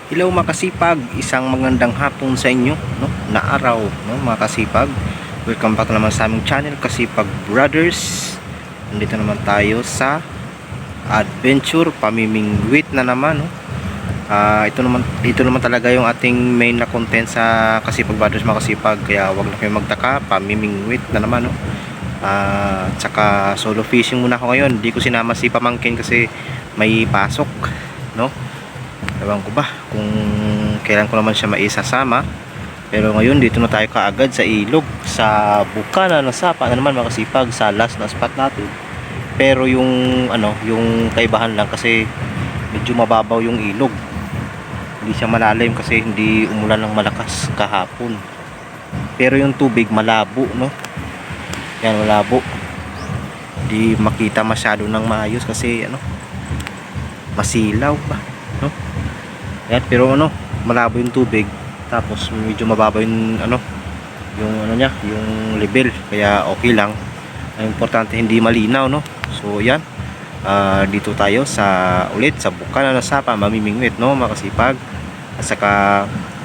Hello mga kasipag, isang magandang hapon sa inyo, no? Na araw, no, mga kasipag. Welcome back naman sa aming channel, Kasipag Brothers. Nandito naman tayo sa adventure, pamimingwit na naman, no? Ito naman talaga yung ating main na content sa Kasipag Brothers, mga kasipag. Kaya wag na kayo magtaka, pamimingwit na naman, no? Tsaka solo fishing muna ako ngayon. Hindi ko sinama si pamangkin kasi may pasok, no? Ewan ko ba kung kailan ko naman siya maisasama. Pero ngayon dito na tayo kaagad sa ilog, sa Bukana na Sapa na naman mga kasipag, sa last na spot natin. Pero yung yung kaibahan lang kasi medyo mababaw yung ilog. Hindi siya malalim kasi hindi umulan ng malakas kahapon. Pero yung tubig malabo, no? Yan, malabo. Hindi makita masyado ng maayos kasi masilaw ba, no? Ayan, pero malabo yung tubig, tapos medyo mababa yung yung level, kaya okay lang. Ang importante hindi malinaw, no? So yan, dito tayo ulit sa Bukana na Sapa, mamimingwit, no, mga kasipag. At saka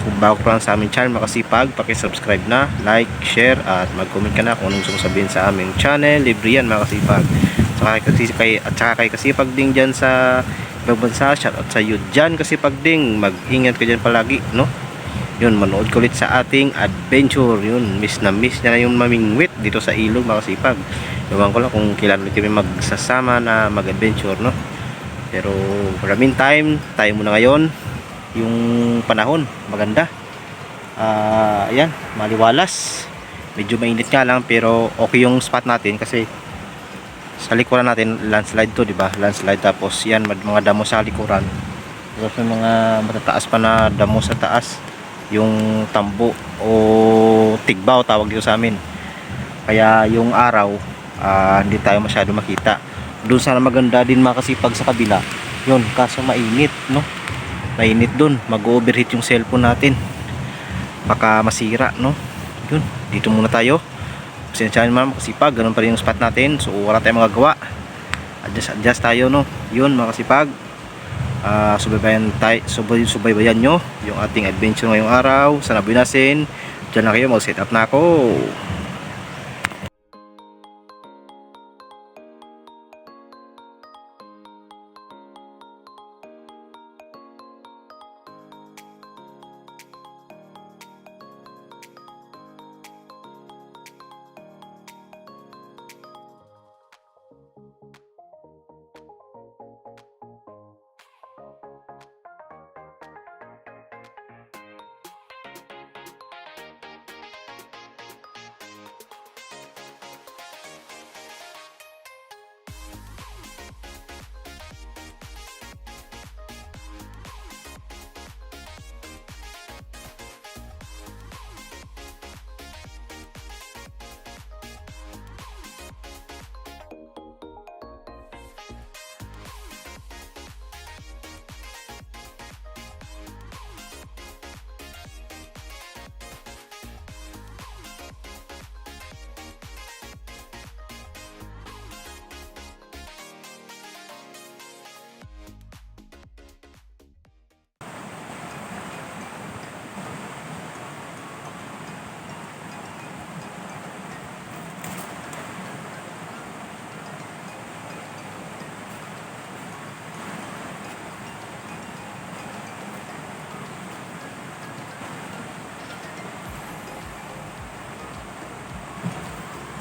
kung bago ka lang sa aming channel, mga kasipag, paki-subscribe na, like, share, at mag-comment ka na kung anong gusto mong sabihin sa aming channel. Libre yan mga kasipag. At saka kay kasipag din dyan sa ibang bansa, shoutout sa iyo dyan kasipag ding, mag-ingat ka dyan palagi, no? Yun, manood ko ulit sa ating adventure. Yun, miss na yung mamingwit dito sa ilog mga kasipag. Ewan ko lang kung kailan ulit kami magsasama na mag-adventure, no? Pero maraming time tayo muna ngayon. Yung panahon maganda, ayan, maliwalas. Medyo mainit nga lang pero okay yung spot natin kasi sa likuran natin landslide to, di ba? Landslide, tapos yan mga damo sa likuran. Tapos may mga matataas pa na damo sa taas, yung tambo o tigbaw tawag dito sa amin. Kaya yung araw hindi tayo masyado makita. Doon sana maganda din mga kasipag sa kabila. Yun, kaso mainit, no? Mainit doon, mag-overheat yung cellphone natin. Baka masira, no? Yun, dito muna tayo. Pasensyahan naman mga kasipag, ganun pa rin yung spot natin. So wala tayong magagawa. Adjust tayo, no? Yun mga kasipag, subaybayan nyo yung ating adventure ngayong araw. Sana binasin. Diyan na kayo, mag-set up na ako.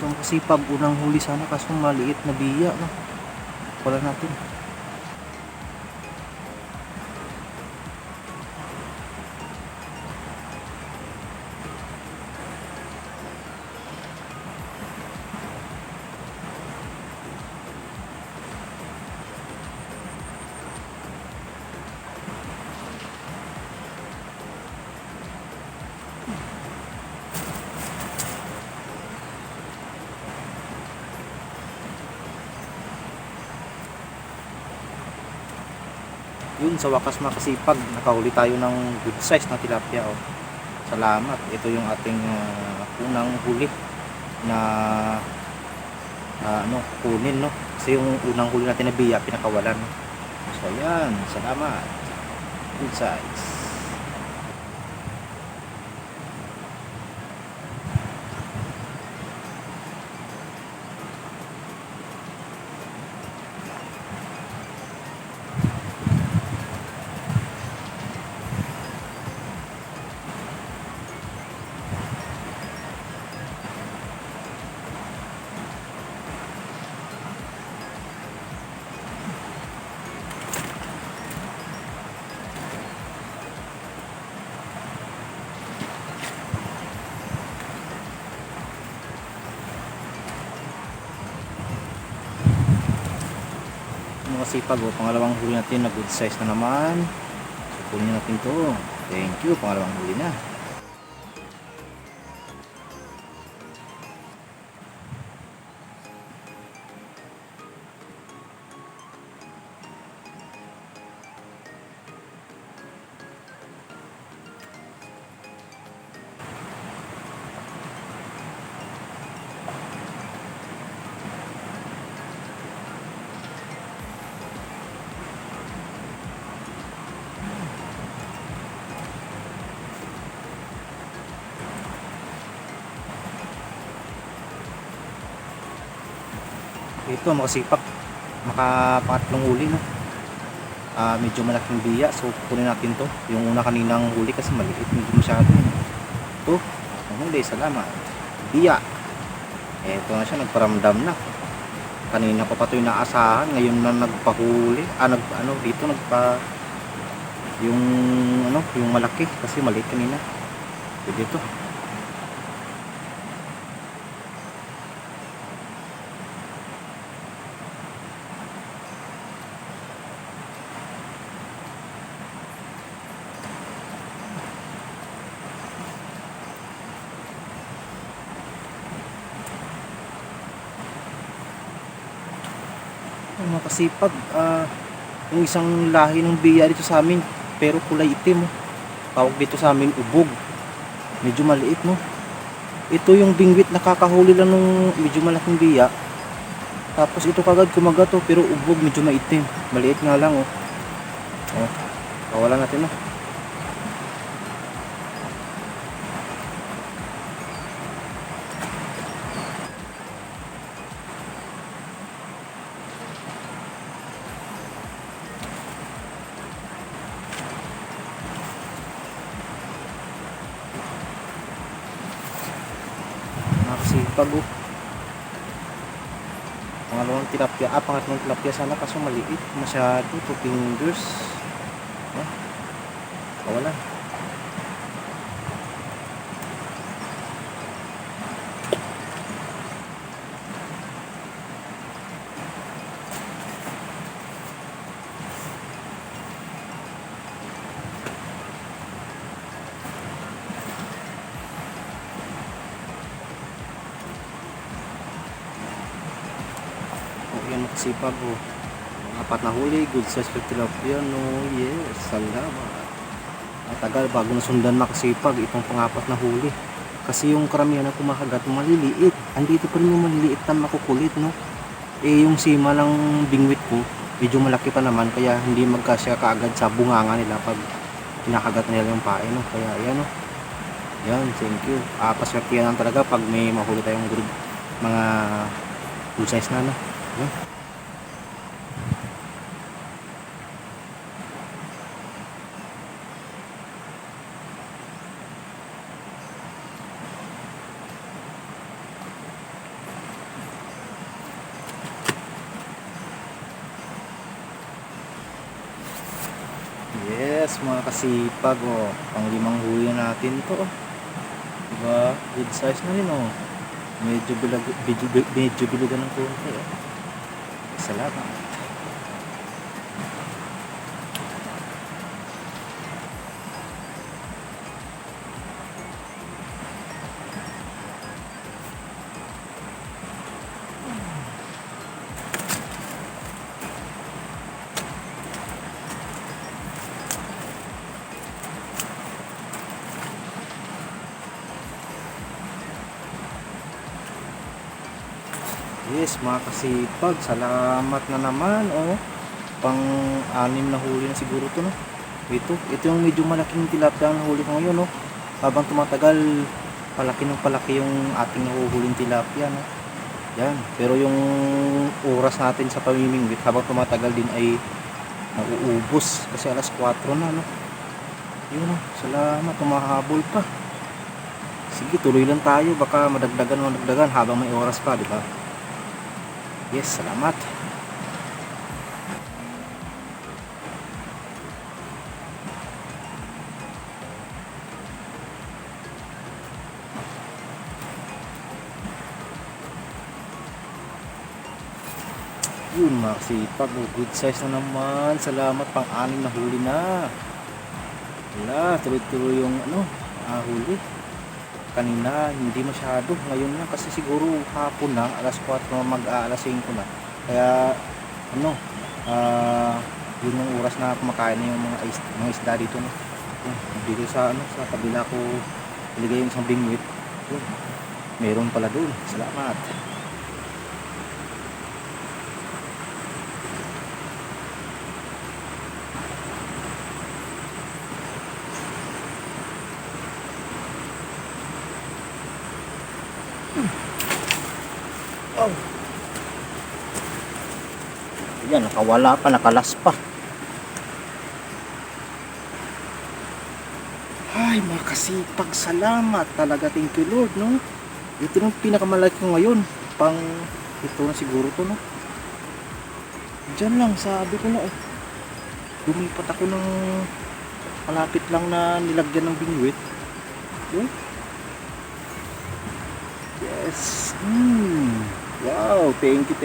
Itong kasipag, unang huli sana kaso maliit na biya, no? Wala natin. Yun, sa wakas mga kasipag, nakahuli tayo ng good size na tilapia, oh. Salamat. Ito yung ating unang huli na kunin, no? Kasi yung unang huli natin na biya pinakawalan, no? So ayan, salamat. Good size. mga sipag, oh, pangalawang huli natin na good size na naman. So kunin natin to. Thank you, pangalawang huli na. Ito makasipak, makapangatlong huli, no. Medyo malaking biya, so kunin natin to. Yung una kaninang huli kasi maliit, medyo masyado, ito ang huli, salamat biya. Ito na siya, nagparamdam na. Kanina pa ito yung naasahan, ngayon na nagpahuli, dito yung yung malaki kasi maliit kanina. Pwede ito. Mga kasipag, yung isang lahi ng biya dito sa amin pero kulay itim, oh. Tawag dito sa amin ubog, medyo maliit, no. Ito yung bingwit, nakakahuli lang nung medyo malaking biya, tapos ito kagad kumagato pero ubog, medyo maitim, maliit nga lang, oh. Kawalan natin, no. Nakasipag, oh. Pangatlong tilapia sana, kaso maliit masyado, 2 fingers. Kawalan. Yan makasipag, oh. Apat na huli, good size for tilapia, no. Yes, salamat. Matagal bago nasundan makasipag itong pangapat na huli, kasi yung karamihan na kumakagat maliliit. Andito pa rin yung maliliit na makukulit, no. Yung sima lang bingwit ko medyo malaki pa naman, kaya hindi magkasya kaagad sa bunganga nila pag kinakagat nila yung pain, no. Kaya yan, no. Yan, thank you. Paswertihan lang talaga pag may mahuli tayong mga good size na, no. Yes, mga kasipag, oh. Pang-limang huli natin to, oh. Diba? Good size na rin, oh. Medyo bilugan ng konti, oh. Salamat. Yes, mga kasipag, salamat na naman, oh. Pang-anim na huli na siguro to, no. Ito yung medyo malaking tilapia ang huli ko ngayon, no. Habang tumatagal, palaki ng palaki yung ating nahuhuling tilapia, no. Yan, pero yung oras natin sa pamimingwit habang tumatagal din ay nauubos kasi alas 4 na, no. Yun, no. Salamat, tumahabol pa. Sige, tuloy lang tayo, baka madagdagan habang may oras pa, di ba? Yes, salamat. Yun mga kasipag, good size na naman. Salamat, pang-anim na huli na. Wala, tuloy-tuloy yung huli. Kanina hindi masyado, ngayon na kasi siguro hapon na, alas 4 na mag-aalas 5 na. Kaya yun yung oras na kumakain na yung mga isda dito, no. Dito sa sa kabila ko iligay yung isang bingwit. Meron pala doon. Salamat. Oh. Ayan, nakawala pa, nakalas pa. Ay, makasipag, salamat talaga, thank you Lord, no. Ito yung pinakamalaki ko ngayon, pang ito na siguro to, no. Diyan lang, sabi ko na lumipat ako ng malapit lang na nilagyan ng bingwit. Yes. Wow, thank you.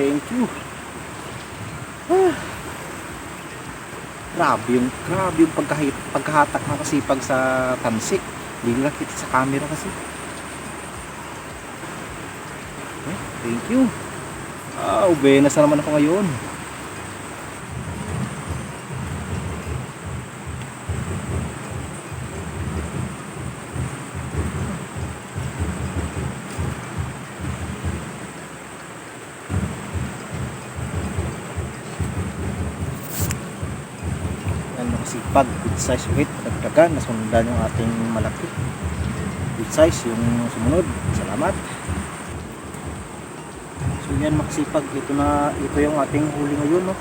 Grabe yung pagkahatak na kasipag sa tansik. Hindi nila kita sa camera kasi. Thank you. Benas na naman ako ngayon. Sipag, good size ulit, dagdagan, nasundan yung ating malaki, good size yung sumunod. Salamat. So yan makasipag, ito yung ating huli ngayon, no.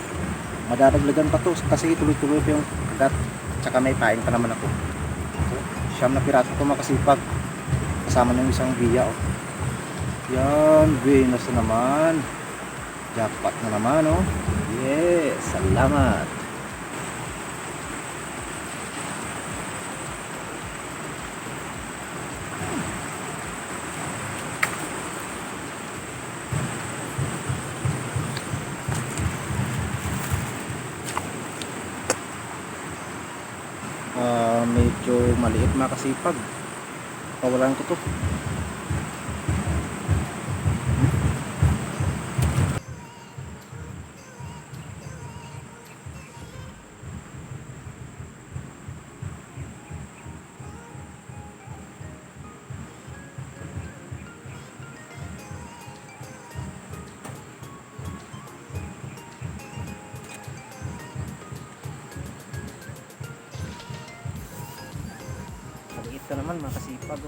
Madadaglagan pa to kasi tuloy-tuloy pa yung kagat, tsaka may pain pa naman ako. So, 9 na piraso to makasipag, kasama ng isang biya. Yan, Venus na naman, jackpot na naman, oh. Yes, salamat. Medyo maliit makasipag, pawalan ko to. Ito naman makasipag,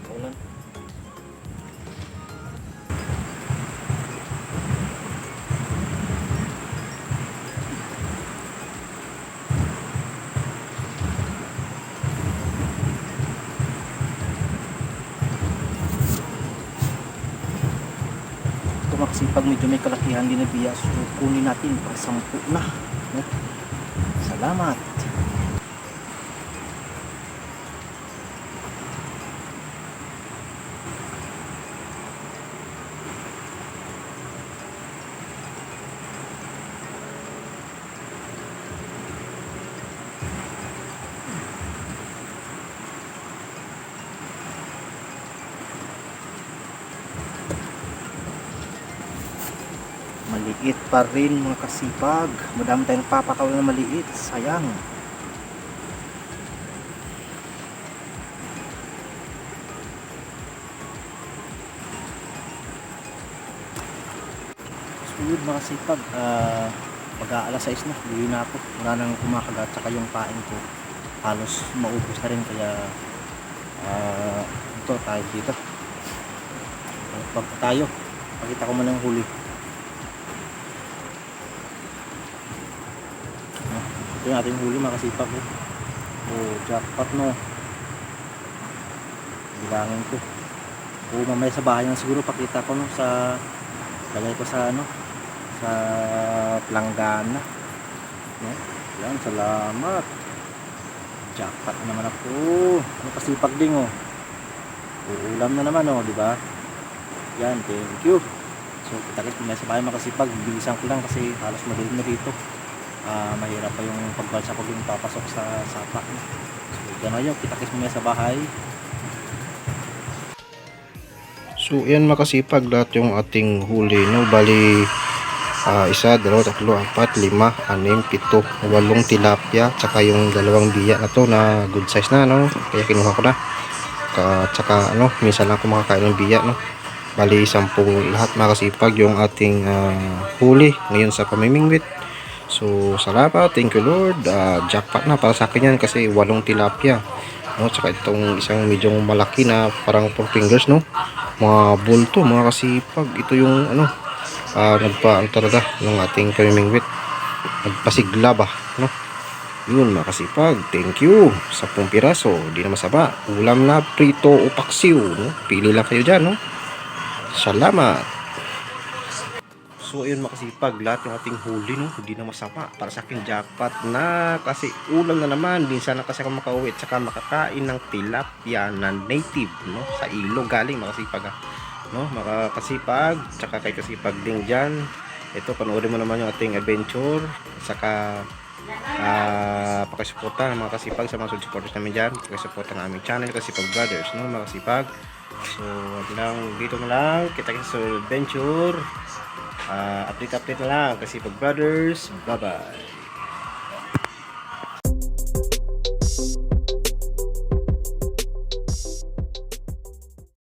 ulan. Ito makasipag, medyo may kalakihan din na biya, so kunin natin pang 10 na, no? Salamat. Maliit pa rin mga kasipag, madami tayong papakawin na maliit, sayang. So yun mga kasipag, mag-aalas 6 na, uwi na ako, wala nang kumakagat, saka yung pain ko halos maubos na rin, kaya ito tayo dito. Pag tayo, pakita ko muna ng huli. Ito yung ating huli mga kasipag, jackpot, no. Bilangin ko. Mamaya sa bahay na siguro pakita ko, no, sa lagay ko sa sa planggana, no. Yan, salamat. Jackpot naman ako. Kasipag din, uulam na naman, di ba? Yan, thank you. So kita-kits mamaya sa bahay mga kasipag. Bilisan ko lang kasi halos madilim na dito. Mahirap pa yung pagbalsa ko yung papasok sa sapa. So gano'n yun, kita-kits mamaya sa bahay. So yan makasipag lahat yung ating huli, no? Bali isa, dalawa, tatlo, apat, lima, anim, pito, walong tilapia, tsaka yung dalawang biya na to na good size na, no? Kaya kinuha ko na. Tsaka ano, minsan lang ako makakain ng biya, no? Bali 10 lahat makasipag yung ating huli ngayon sa pamimingwit. So salamat, thank you Lord. Jackpot na para sa akin yan kasi walong tilapia, no? Tsaka itong isang medyo malaki na parang 4 fingers, no? Mga bulto mga kasipag. Ito yung ano, nagpaano talaga ng ating pamimingwit, nagpasigla ba, no? Yun mga kasipag, thank you. 10 piraso, di na masaba, ulam na prito o paksiw, no? Pili lang kayo dyan, no? Salamat. So ayun mga kasipag, lahat yung ating huli, no? Hindi na masama, para sa akin jackpot na kasi ulam na naman. Din sana kasi ako makauwi at saka makakain ng tilapia na native, no? Sa ilog galing mga kasipag, no? Mga kasipag, tsaka kay kasipag din dyan. Ito, panoorin mo naman yung ating adventure, saka pakisuporta ng mga kasipag sa mga supporters namin dyan, pakisuporta ng aming channel Kasipag Brothers, no mga kasipag. So lang, dito na lang kita sa adventure, update na lang Kasipag Brothers, bye bye.